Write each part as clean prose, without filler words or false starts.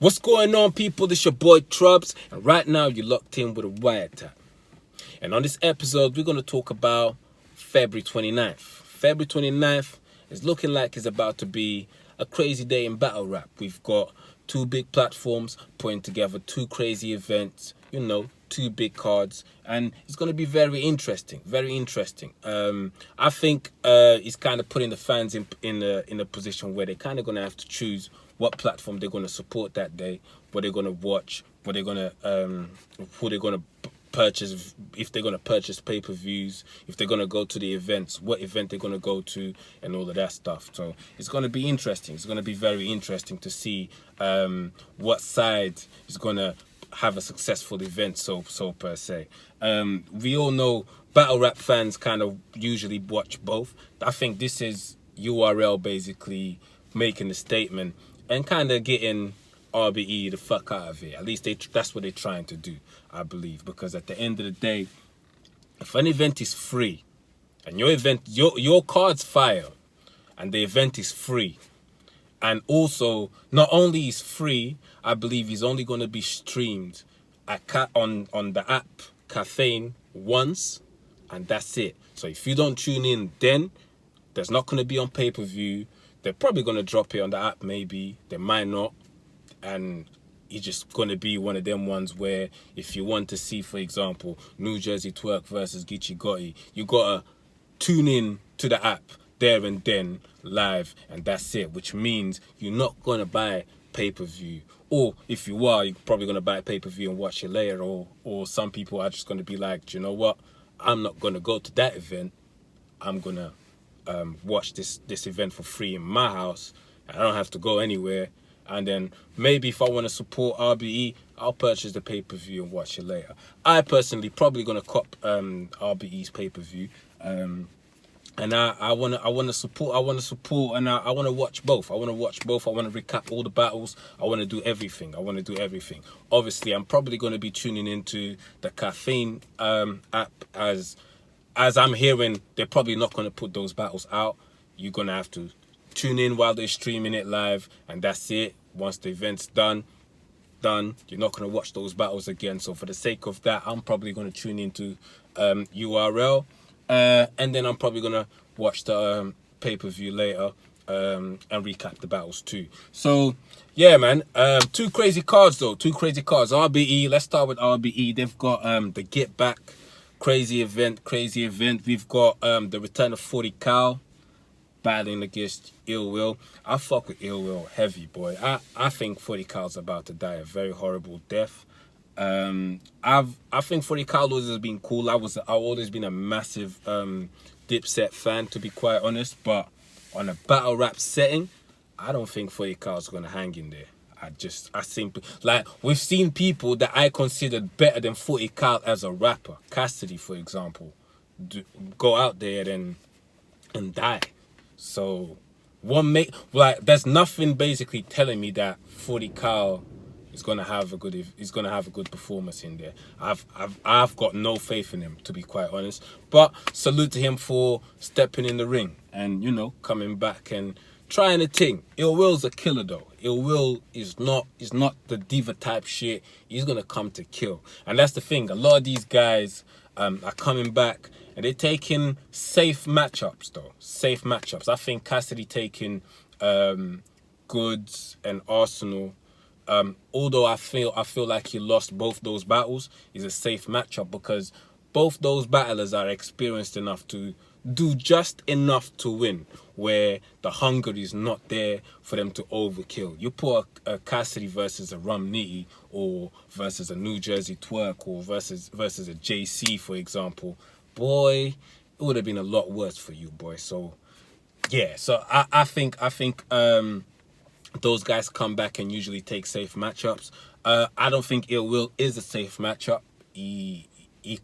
What's going on, people? This your boy Troubz, and right now you're locked in with a wiretap. And on this episode, we're going to talk about February 29th. February 29th is looking like it's about to be a crazy day in battle rap. We've got two big platforms putting together two crazy events, two big cards, and it's going to be very interesting. I think it's kind of putting the fans in a position where they're kind of going to have to choose what platform they're going to support that day, what they're going to watch, what they're going to who they're going to purchase, if they're going to purchase pay-per-views, if they're going to go to the events, what event they're going to go to, and all of that stuff. So it's going to be interesting. It's going to be very interesting to see what side is going to have a successful event, so per se. We all know battle rap fans kind of usually watch both. I think this is URL basically making a statement and kind of getting RBE the fuck out of it. At least that's what they're trying to do, I believe. Because at the end of the day, if an event is free and your card's fire and the event is free, and also not only is free, I believe he's only going to be streamed on the app Caffeine once, and that's it. So if you don't tune in, then there's not going to be on pay-per-view. They're probably going to drop it on the app, maybe. They might not. And it's just going to be one of them ones where if you want to see, for example, New Jersey Twerk versus Geechee Gotti, you got to tune in to the app there and then live, and that's it, which means you're not going to buy pay-per-view. Or if you are, you're probably going to buy pay-per-view and watch it later. Or some people are just going to be like, you know what? I'm not going to go to that event. I'm going to watch this event for free in my house. I don't have to go anywhere. And then maybe if I want to support RBE, I'll purchase the pay-per-view and watch it later. I personally probably going to cop RBE's pay-per-view. And I want to support, and I want to watch both. I want to recap all the battles. I want to do everything. Obviously, I'm probably going to be tuning into the Caffeine app as I'm hearing they're probably not going to put those battles out. You're going to have to tune in while they're streaming it live, and that's it. Once the event's done, you're not going to watch those battles again. So for the sake of that, I'm probably going to tune into URL. And then I'm probably going to watch the pay-per-view later and recap the battles too. So, yeah, man. Two crazy cards, though. RBE, let's start with RBE. They've got the Get Back crazy event. We've got the return of 40 Cal battling against Ill Will. I fuck with Ill Will heavy, boy. I think 40 Cal's about to die a very horrible death. I think 40 Cal has been cool. I've always been a massive Dipset fan, to be quite honest, but on a battle rap setting, I don't think 40 Cal's gonna hang in there. I simply, like, we've seen people that I considered better than 40 Cal as a rapper, Cassidy for example, go out there and die. So there's nothing basically telling me that 40 Cal is gonna have a good performance in there. I've got no faith in him, to be quite honest. But salute to him for stepping in the ring and coming back and trying a thing. Ill Will's a killer though. Ill Will is not the diva type shit. He's gonna come to kill, and that's the thing. A lot of these guys are coming back. And they're taking safe matchups, though. I think Cassidy taking Goods and Arsenal. Although I feel like he lost both those battles, is a safe matchup because both those battlers are experienced enough to do just enough to win, where the hunger is not there for them to overkill. You put a Cassidy versus a Rum Nitty, or versus a New Jersey Twerk, or versus a JC, for example. Boy, it would have been a lot worse for you, boy. So, yeah. So I think those guys come back and usually take safe matchups. I don't think Ill Will is a safe matchup. He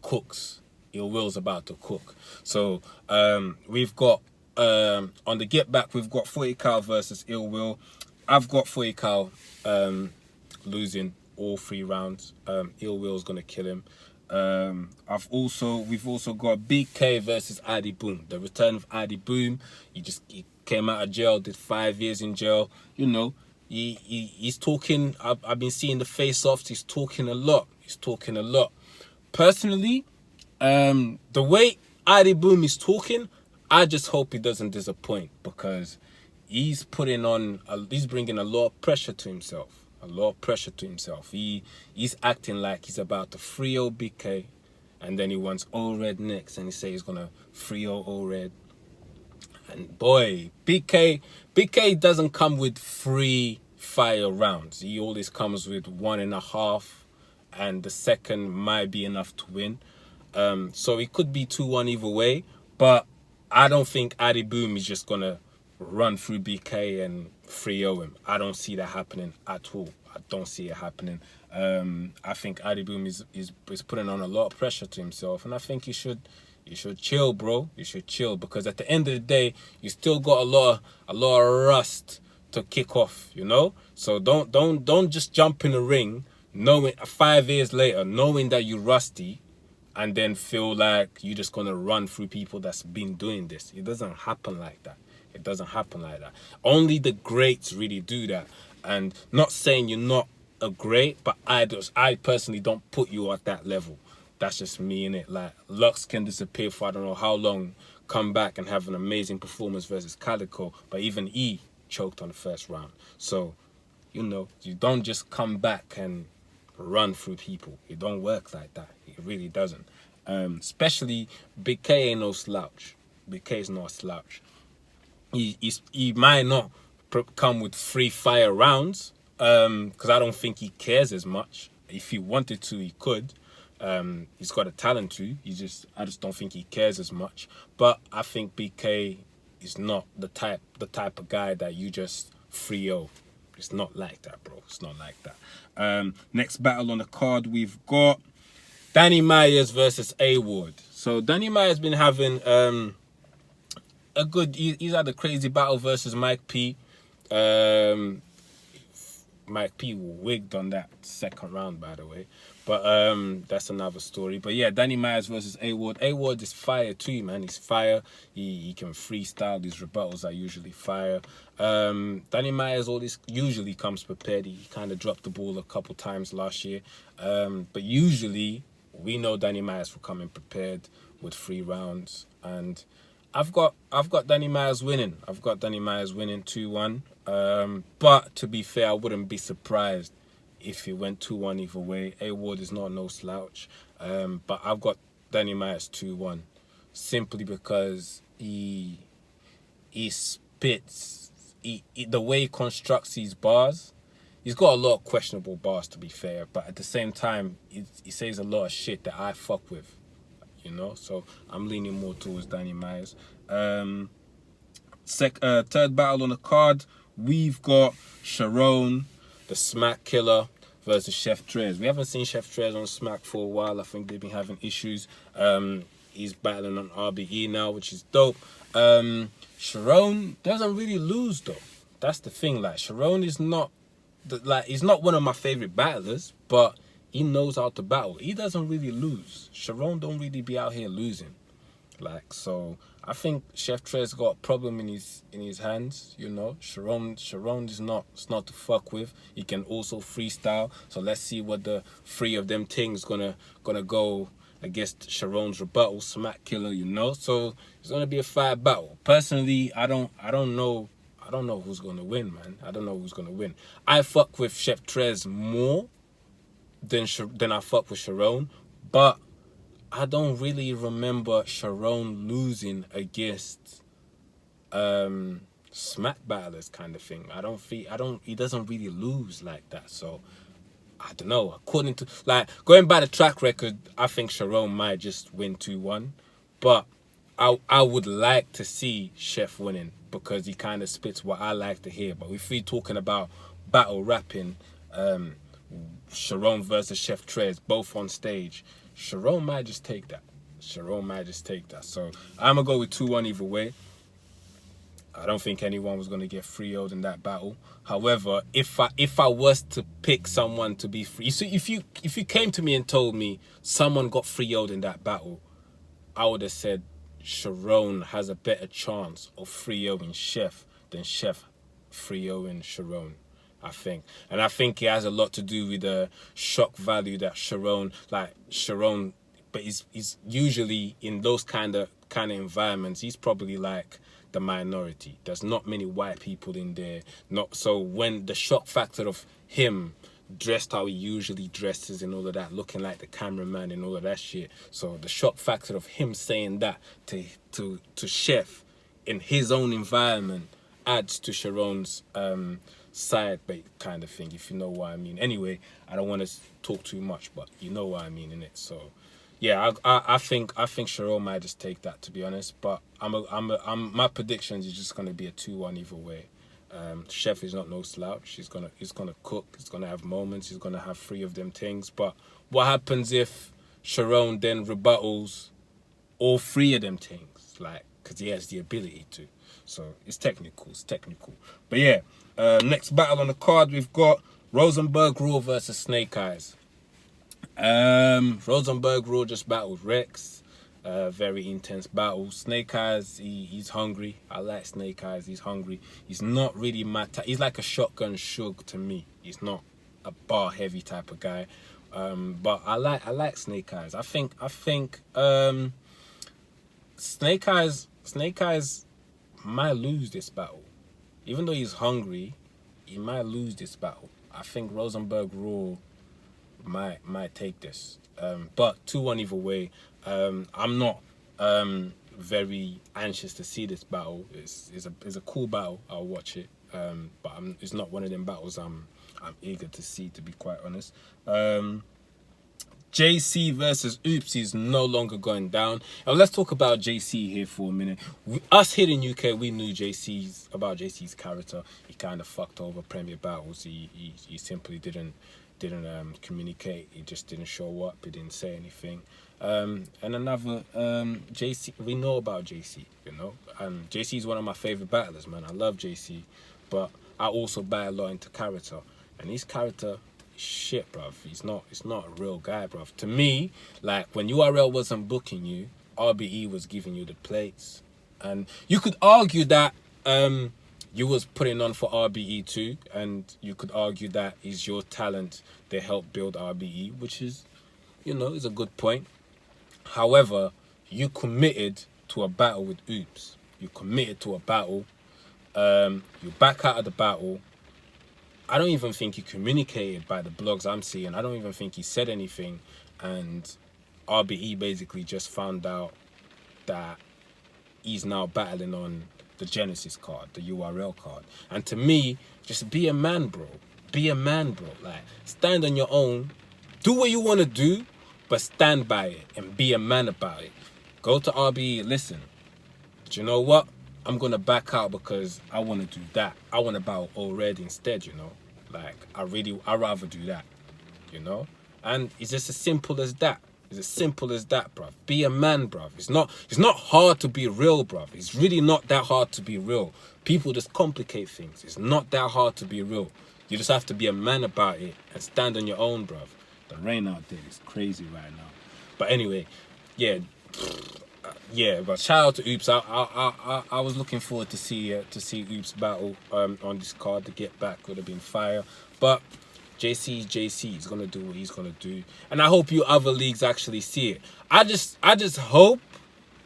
cooks. Ill Will's about to cook. So we've got on the Get Back, we've got 40 Cal versus Ill Will. I've got 40 Cal losing all 3 rounds. Ill Will's gonna kill him. We've also got Big K versus Addy Boom. The return of Addy Boom. He came out of jail, did 5 years in jail. He's talking. I've been seeing the face-offs. He's talking a lot. Personally, the way Adi Boom is talking, I just hope he doesn't disappoint, because he's bringing a lot of pressure to himself. He's acting like he's about to free BK, and then he wants O-Red next, and he says he's gonna free O-Red. And boy, BK doesn't come with free fire rounds. He always comes with 1.5, and the second might be enough to win. So it could be 2-1 either way, but I don't think Adi Boom is just gonna run through BK and free him. I don't see that happening at all. I don't see it happening. I think Adi Boom is putting on a lot of pressure to himself, and I think you should chill, bro. You should chill, because at the end of the day, you still got a lot of rust to kick off, you know? So don't just jump in the ring knowing 5 years later, knowing that you're rusty, and then feel like you're just gonna run through people that's been doing this. It doesn't happen like that. Only the greats really do that. And not saying you're not a great, but I personally don't put you at that level. That's just me, innit? Like, Lux can disappear for I don't know how long, come back and have an amazing performance versus Calico, but even he choked on the first round. So, you know, you don't just come back and run through people. It don't work like that. It really doesn't. Especially Big K ain't no slouch. Big K is not a slouch. He might not come with free fire rounds, because I don't think he cares as much. If he wanted to, he could. He's got a talent to. I just don't think he cares as much. But I think BK is not the type of guy that you just free. It's not like that, bro. It's not like that. Next battle on the card, we've got Danny Myers versus A-Ward. So Danny Myers been having he's had a crazy battle versus Mike P. Mike P wigged on that second round, by the way. But that's another story. But yeah, Danny Myers versus A-Ward. A-Ward is fire too, man. He's fire. He can freestyle. These rebuttals are usually fire. Danny Myers usually comes prepared. He kind of dropped the ball a couple times last year. But usually, we know Danny Myers for coming prepared with 3 rounds. And I've got Danny Myers winning. 2-1. But to be fair, I wouldn't be surprised if he went 2-1 either way. A-Ward is not no slouch. But I've got Danny Myers 2-1. Simply because he spits. The way he constructs his bars, he's got a lot of questionable bars, to be fair. But at the same time, he says a lot of shit that I fuck with. You know, so I'm leaning more towards Danny Myers. Third battle on the card, we've got Sharon, the Smack Killer, versus Chef Troubz. We haven't seen Chef Troubz on Smack for a while. I think they've been having issues. He's battling on RBE now, which is dope. Sharon doesn't really lose though. That's the thing. Like, Sharon is not he's not one of my favorite battlers, but he knows how to battle. He doesn't really lose. Sharon don't really be out here losing. Like, so I think Chef Troubz got a problem in his hands, you know. Sharon is not to fuck with. He can also freestyle. So let's see what the 3 of them things gonna go against Sharon's rebuttal, Smack Killer, you know. So it's gonna be a fire battle. Personally, I don't know who's gonna win, man. I don't know who's gonna win. I fuck with Chef Troubz more than I fuck with Sharon, but I don't really remember Sharon losing against smack battlers kind of thing. He doesn't really lose like that. So I don't know. According to, like, going by the track record, I think Sharon might just win 2-1, but I would like to see Chef winning, because he kind of spits what I like to hear. But if we're talking about battle rapping, Sharon versus Chef Troubz, both on stage, Sharon might just take that. So I'm going to go with 2-1 either way. I don't think anyone was going to get 3-0'd in that battle. However, if I was to pick someone to be free, so if you came to me and told me someone got 3-0'd in that battle, I would have said Sharon has a better chance of 3-0'ing Chef than Chef 3-0'ing Sharon. I think. And I think it has a lot to do with the shock value that Sharon, but he's usually in those kind of environments, he's probably like the minority. There's not many white people in there. Not so when the shock factor of him dressed how he usually dresses and all of that, looking like the cameraman and all of that shit. So the shock factor of him saying that to Chef in his own environment adds to Sharon's side bait kind of thing, if you know what I mean. Anyway, I don't want to talk too much, but you know what I mean in it. So yeah, I think Sharon might just take that, to be honest. But my predictions is just gonna be a 2-1 either way. Chef is not no slouch. He's gonna cook. He's gonna have moments. He's gonna have 3 of them things. But what happens if Sharon then rebuttals all 3 of them things? Like, because he has the ability to. So it's technical. But yeah, next battle on the card we've got Rosenberg Raw versus Snake Eyes. Rosenberg Raw just battled Rex. Very intense battle. Snake Eyes, he's hungry. I like Snake Eyes. He's hungry. He's not really my type. He's like a Shotgun Suge to me. He's not a bar heavy type of guy. But I like Snake Eyes. I think Snake Eyes might lose this battle. Even though he's hungry, he might lose this battle. I think Rosenberg Raw might take this. But 2-1 either way. I'm not very anxious to see this battle. It's a cool battle. I'll watch it. But it's not one of them battles I'm eager to see, to be quite honest. JC versus Oops is no longer going down. And let's talk about JC here for a minute. Us here in UK, we knew about JC's character. He kind of fucked over Premier Battles. He simply didn't communicate. He just didn't show up. He didn't say anything. And another JC, we know about JC, you know. And JC is one of my favorite battlers, man. I love JC, but I also buy a lot into character. And his character, shit, bruv. He's not a real guy, bruv. To me, like when URL wasn't booking you, RBE was giving you the plates, and you could argue that you was putting on for RBE too, and you could argue that is your talent that helped build RBE, which is, you know, is a good point. However, you committed to a battle with Oops. You committed to a battle. You back out of the battle. I don't even think he communicated by the blogs I'm seeing. I don't even think he said anything. And RBE basically just found out that he's now battling on the Genesis card, the URL card. And to me, just be a man, bro. Be a man, bro. Like, stand on your own. Do what you want to do, but stand by it and be a man about it. Go to RBE, listen. But you know what? I'm going to back out because I want to do that. I want to battle already instead, you know. Like, I'd rather do that, you know. And it's just as simple as that. It's as simple as that, bruv. Be a man, bruv. It's not hard to be real, bruv. It's really not that hard to be real. People just complicate things. It's not that hard to be real. You just have to be a man about it and stand on your own, bruv. The rain out there is crazy right now. But anyway, yeah. Yeah, but shout out to Oops. I was looking forward to see Oops battle on this card. To get back would have been fire. But JC is gonna do what he's gonna do, and I hope you other leagues actually see it. I just hope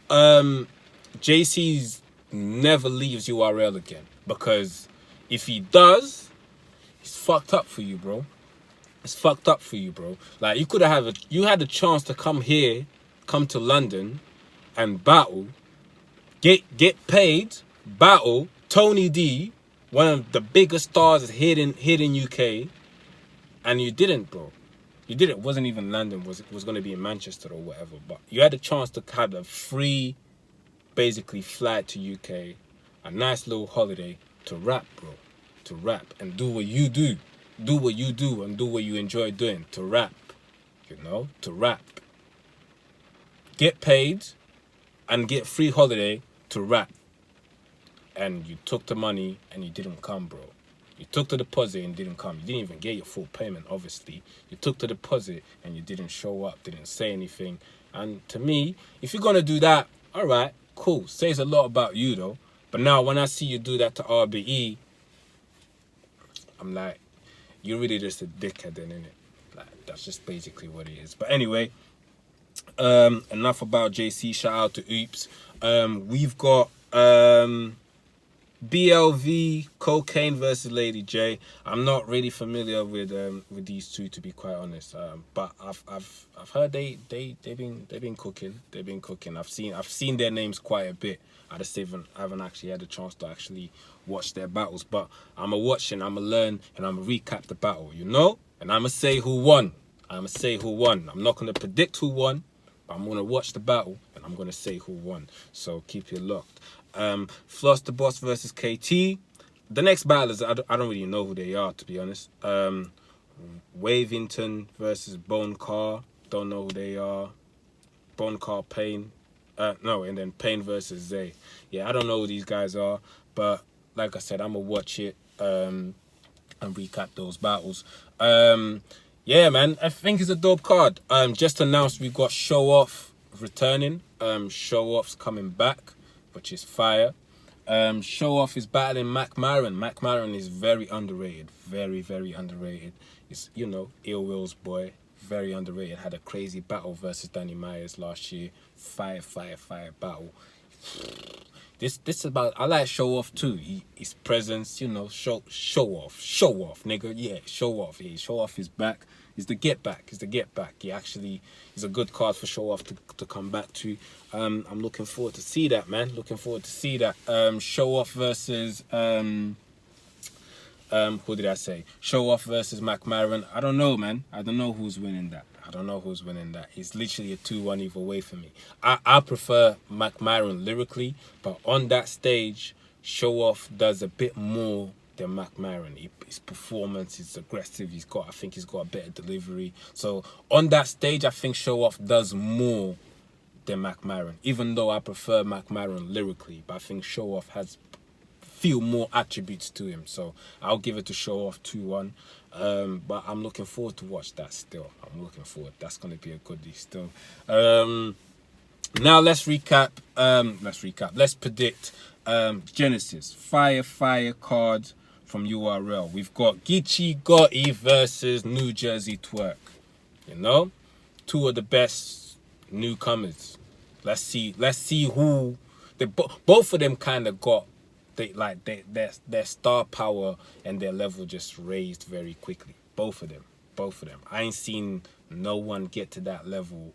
JC's never leaves URL again, because if he does, it's fucked up for you, bro. It's fucked up for you, bro. Like, you had a chance to come to London and battle, get paid, battle Tony D, one of the biggest stars here in UK, and you didn't, bro. You didn't. It wasn't even London. Was going to be in Manchester or whatever. But you had a chance to have a free, basically, flight to UK, a nice little holiday to rap, bro. To rap and do what you do. Do what you do and do what you enjoy doing. To rap, you know, to rap. Get paid and get free holiday to rap. And you took the money and you didn't come, bro. You took the deposit and didn't come. You didn't even get your full payment, obviously. You took the deposit and you didn't show up, didn't say anything. And to me, if you're going to do that, all right, cool. Says a lot about you, though. But now when I see you do that to RBE, I'm like, you're really just a dickhead then, innit? Like, that's just basically what it is. But anyway, enough about JC. Shout out to Oops. We've got BLV Cocaine versus Lady J. I'm not really familiar with these two, to be quite honest. But I've heard they've been cooking. They've been cooking. I've seen their names quite a bit. I just haven't actually had a chance to actually watch their battles. But I'ma watch and I'ma learn and I'ma recap the battle, you know? And I'ma say who won. I'm not gonna predict who won, but I'm gonna watch the battle and I'm gonna say who won. So keep it locked. Floss the Boss versus KT. The next battlers, I don't really know who they are, to be honest. Wavington versus Bone Car. Don't know who they are. Bone Car Payne. And then Payne versus Zay. Yeah, I don't know who these guys are, but like I said, I'm gonna watch it and recap those battles. Yeah, man, I think it's a dope card. Just announced we've got Show Off returning. Show Off's coming back, which is fire. Show Off is battling Mac Maron. Mac Maron is very underrated. Very, very underrated. It's, Ill Will's boy. Very underrated. Had a crazy battle versus Danny Myers last year. Fire battle. This about, I like Show Off too. His presence, show off, nigga. Yeah, show off. Yeah, Show Off is back. He's the get back. He actually is a good card for Show Off to come back to. I'm looking forward to see that, man. Show Off versus who did I say? Show Off versus Mac Maron. I don't know, man. I don't know who's winning that. It's literally a 2-1 either way for me. I prefer Mac Maron lyrically, but on that stage, Show Off does a bit more than Mac Maron. His performance is aggressive. I think he's got a better delivery. So on that stage, I think Show Off does more than Mac Maron. Even though I prefer Mac Maron lyrically, but I think Show Off has few more attributes to him. So I'll give it to Show Off 2-1. But I'm looking forward to watch that still. That's going to be a goodie still. Now let's recap. Let's predict Genesis. Fire card from URL. We've got Geechee Gotti versus New Jersey Twerk. Two of the best newcomers. Let's see who they both of them kind of got. Their star power and their level just raised very quickly. Both of them. I ain't seen no one get to that level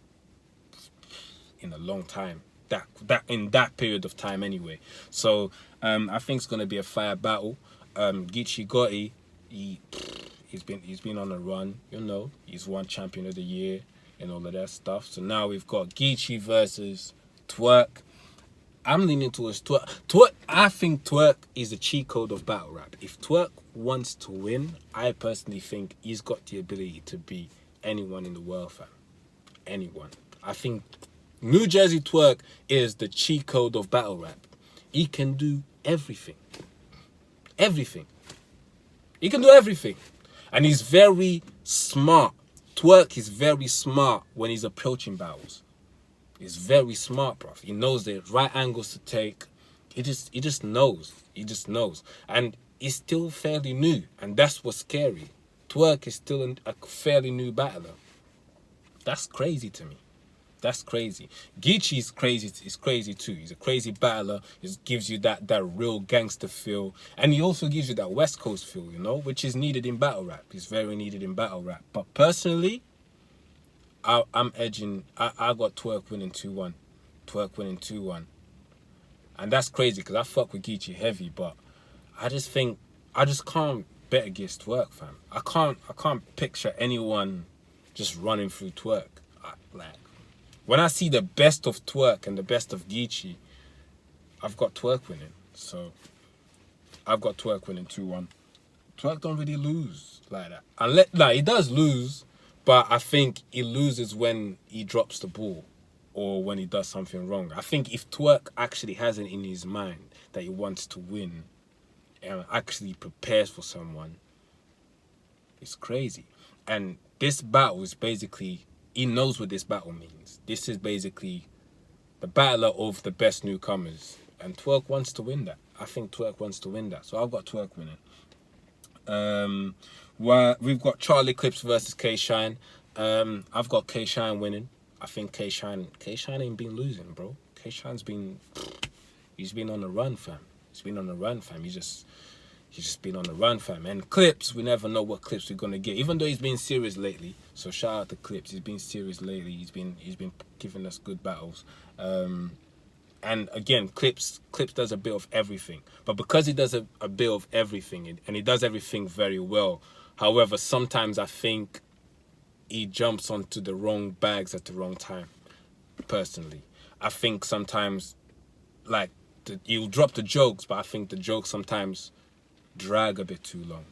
in a long time. That in that period of time anyway. So I think it's gonna be a fire battle. Geechee Gotti, he's been on a run. He's won Champion of the Year and all of that stuff. So now we've got Geechee versus Twerk. I'm leaning towards Twerk. I think Twerk is the cheat code of battle rap. If Twerk wants to win, I personally think he's got the ability to beat anyone in the world, fam. Anyone. I think New Jersey Twerk is the cheat code of battle rap. He can do everything. He can do everything. And he's very smart. Twerk is very smart when he's approaching battles. He's very smart, bruv. He knows the right angles to take. He just knows. And he's still fairly new. And that's what's scary. Twerk is still a fairly new battler. That's crazy to me. That's crazy. Geechee's crazy. He's crazy too. He's a crazy battler. He gives you that real gangster feel. And he also gives you that West Coast feel, which is needed in battle rap. He's very needed in battle rap. But personally, I'm edging. I got Twerk winning 2-1. And that's crazy because I fuck with Geechee heavy, but I just can't bet against Twerk, fam. I can't picture anyone just running through Twerk. When I see the best of Twerk and the best of Geechee, I've got Twerk winning. So I've got Twerk winning 2-1. Twerk don't really lose like that. He does lose. But I think he loses when he drops the ball or when he does something wrong. I think if Twerk actually has it in his mind that he wants to win and actually prepares for someone, it's crazy. And this battle is basically, he knows what this battle means. This is basically the battler of the best newcomers. And Twerk wants to win that. I think Twerk wants to win that. So I've got Twerk winning. Where we've got Charlie Clips versus K Shine. I've got K Shine winning. I think K Shine ain't been losing, bro. K Shine's he's been on the run, fam. He's been on the run, fam. He's just been on the run, fam. And Clips, we never know what Clips we're gonna get. Even though he's been serious lately, so shout out to Clips. He's been serious lately. He's been giving us good battles. And again, Clips does a bit of everything. But because he does a bit of everything, and he does everything very well, however, sometimes I think he jumps onto the wrong bags at the wrong time, personally. I think sometimes, like, he'll drop the jokes, but I think the jokes sometimes drag a bit too long.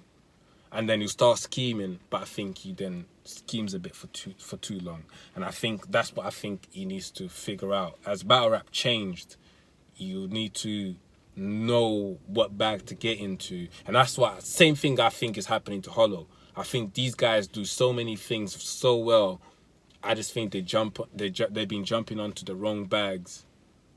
And then he'll start scheming, but I think he then schemes a bit for too long. And I think that's what I think he needs to figure out. As battle rap changed, you need to know what bag to get into. And that's what, same thing I think is happening to Hollow. I think these guys do so many things so well. I just think they've been jumping onto the wrong bags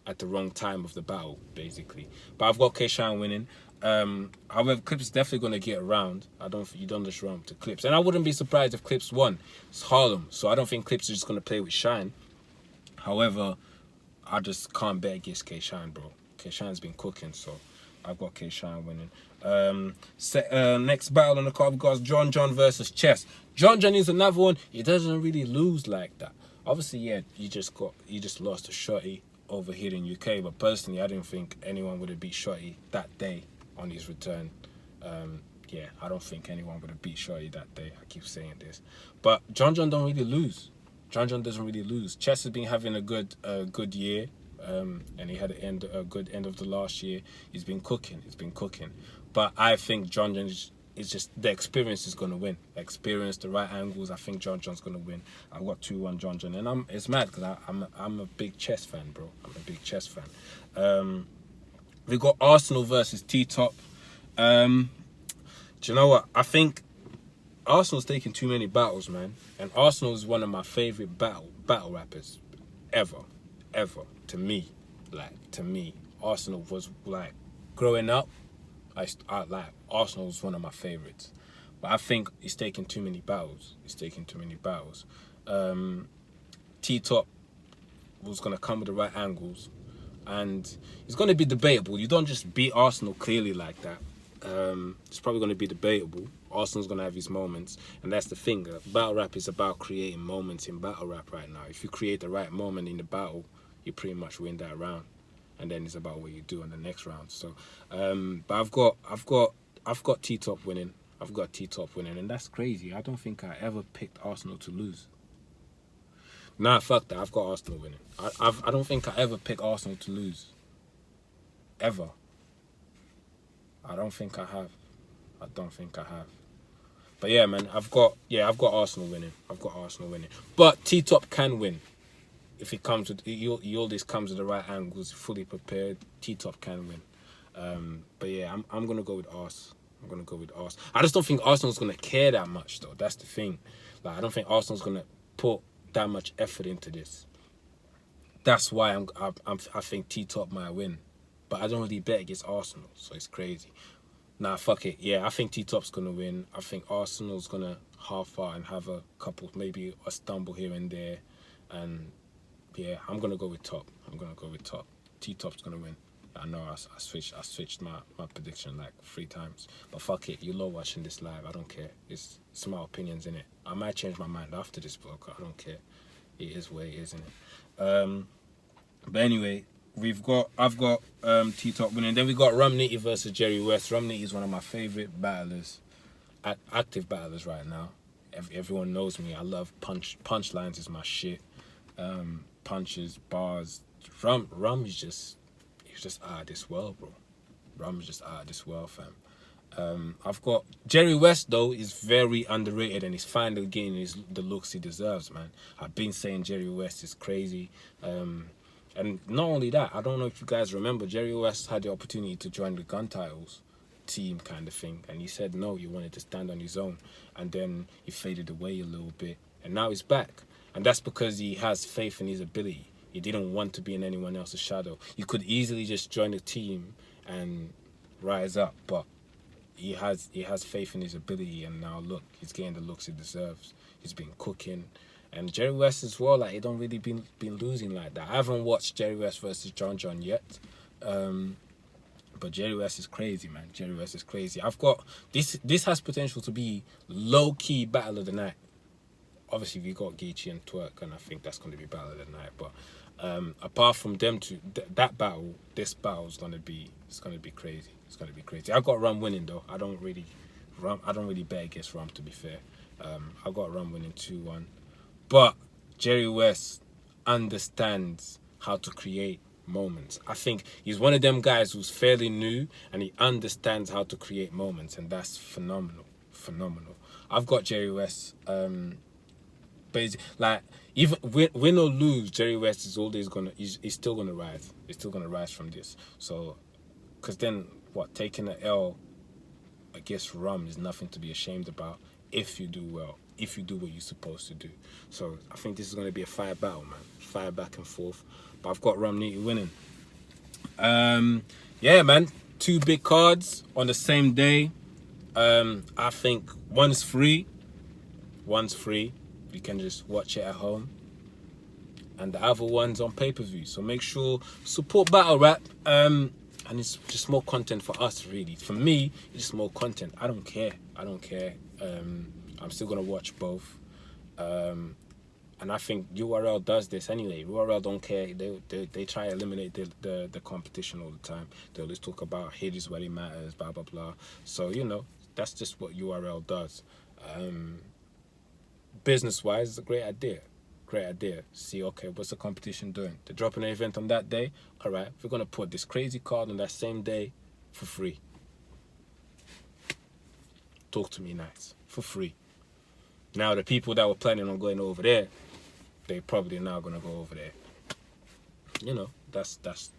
at the wrong time of the battle, basically. But I've got K-Shine winning. However, Clips is definitely going to get around. You don't just run to Clips. And I wouldn't be surprised if Clips won. It's Harlem, so I don't think Clips is just going to play with Shine. However, I just can't bet against K-Shine, bro. K-Shine's been cooking, so I've got K-Shine winning. Next battle on the card, we've got John versus Chess. John is another one. He doesn't really lose like that. Obviously, yeah, he just lost to Shotty over here in UK, but personally, I didn't think anyone would have beat Shotty that day on his return. Yeah, I don't think anyone would have beat Shotty that day. I keep saying this, but John don't really lose. John doesn't really lose. Chess has been having a good year, and he had a good end of the last year. He's been cooking. But I think John is just, the experience is going to win. Experience, the right angles. I think John's going to win. I've got 2-1 John, and it's mad because I'm a big Chess fan, bro. I'm a big Chess fan. We got Arsenal versus T-Top. Do you know what? I think Arsenal's taking too many battles, man. And Arsenal is one of my favorite battle rappers ever. To me, Arsenal was like, growing up, I like Arsenal was one of my favorites. But I think he's taking too many battles. T-Top was going to come with the right angles, and it's going to be debatable. You don't just beat Arsenal clearly like that. It's probably going to be debatable. Arsenal's going to have his moments, and that's the thing. Battle rap is about creating moments in battle rap right now. If you create the right moment in the battle, you pretty much win that round, and then it's about what you do in the next round. So, but I've got T-Top winning. And that's crazy. I don't think I ever picked Arsenal to lose. Nah, fuck that. I've got Arsenal winning. I don't think I ever picked Arsenal to lose. Ever. I don't think I have. But yeah, man, I've got Arsenal winning. But T-Top can win. If it comes with, he always comes with the right angles, fully prepared. T-Top can win. But yeah, I'm gonna go with Ars. I just don't think Arsenal's gonna care that much, though. That's the thing. Like, I don't think Arsenal's gonna put that much effort into this. That's why I think T-Top might win. But I don't really bet against Arsenal, so it's crazy. Nah, fuck it. Yeah, I think T-Top's gonna win. I think Arsenal's gonna half out and have a couple, maybe a stumble here and there. And yeah, I'm gonna go with Top. T-Top's gonna win. I know I switched my prediction like 3 times. But fuck it, you love watching this live. I don't care. It's my opinions, innit? I might change my mind after this vlog. I don't care. It is what it is, innit? But anyway, I've got T-Top winning. Then we got Rumnitty versus Jerry West. Rumnitty is one of my favorite battlers, active battlers right now. Everyone knows me. I love punchlines is my shit. Punches, bars. Rum is just, he's just out of this world, bro. Rum is just out of this world, fam. I've got Jerry West, though, is very underrated, and he's finally getting the looks he deserves, man. I've been saying Jerry West is crazy. And not only that, I don't know if you guys remember, Jerry West had the opportunity to join the Gun Titles team kind of thing, and he said no, he wanted to stand on his own, and then he faded away a little bit, and now he's back. And that's because he has faith in his ability. He didn't want to be in anyone else's shadow. You could easily just join the team and rise up, but he has faith in his ability, and now look, he's getting the looks he deserves. He's been cooking. And Jerry West as well, like, he don't really been losing like that. I haven't watched Jerry West versus John yet. But Jerry West is crazy, man. Jerry West is crazy. I've got this has potential to be low-key battle of the night. Obviously, we got Geechee and Twerk, and I think that's going to be battle of the night. But apart from them two, that battle, this battle is going to be crazy. It's going to be crazy. I got Rum winning though. I don't really bet against Rum, to be fair. I got Rum winning 2-1. But Jerry West understands how to create moments. I think he's one of them guys who's fairly new, and he understands how to create moments, and that's phenomenal. I've got Jerry West. Basically, like, even win or lose, Jerry West is always he's still gonna rise. He's still gonna rise from this. So, because then taking an L against Rum is nothing to be ashamed about if you do well, if you do what you're supposed to do. So I think this is gonna be a fire battle, man. Fire back and forth. But I've got Rum Nitty winning. Yeah, man. 2 big cards on the same day. I think one's free. You can just watch it at home. And the other one's on pay-per-view. So make sure, support Battle Rap. And it's just more content for us, really. For me, it's just more content. I don't care. I'm still going to watch both. And I think URL does this anyway. URL don't care. They try to eliminate the competition all the time. They always talk about hate is what it matters, blah, blah, blah. So, that's just what URL does. Business-wise, it's a great idea. See, okay, what's the competition doing? They're dropping an event on that day. All right, we're going to put this crazy card on that same day for free. Talk to me nice. For free. Now, the people that were planning on going over there, they probably now going to go over there. That's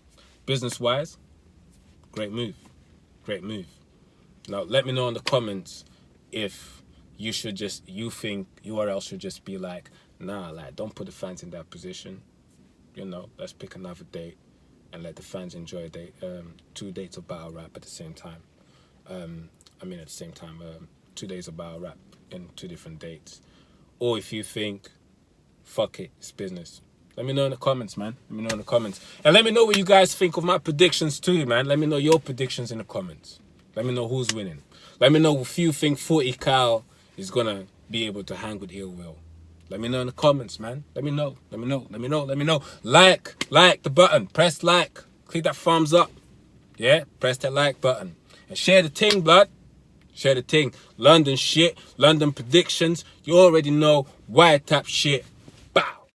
business-wise, great move. Now, let me know in the comments if you think URL should just be like, nah, like, don't put the fans in that position. Let's pick another date and let the fans enjoy 2 dates of battle rap at the same time. 2 days of battle rap in 2 different dates. Or if you think, fuck it, it's business. Let me know in the comments, man. And let me know what you guys think of my predictions too, man. Let me know your predictions in the comments. Let me know who's winning. Let me know if you think 40 Cal is going to be able to hang with Ill Will. Let me know in the comments, man. Let me know. Like the button. Press like. Click that thumbs up. Yeah, press that like button. And share the thing, blood. Share the thing. London shit. London predictions. You already know. Wiretap shit. Bow.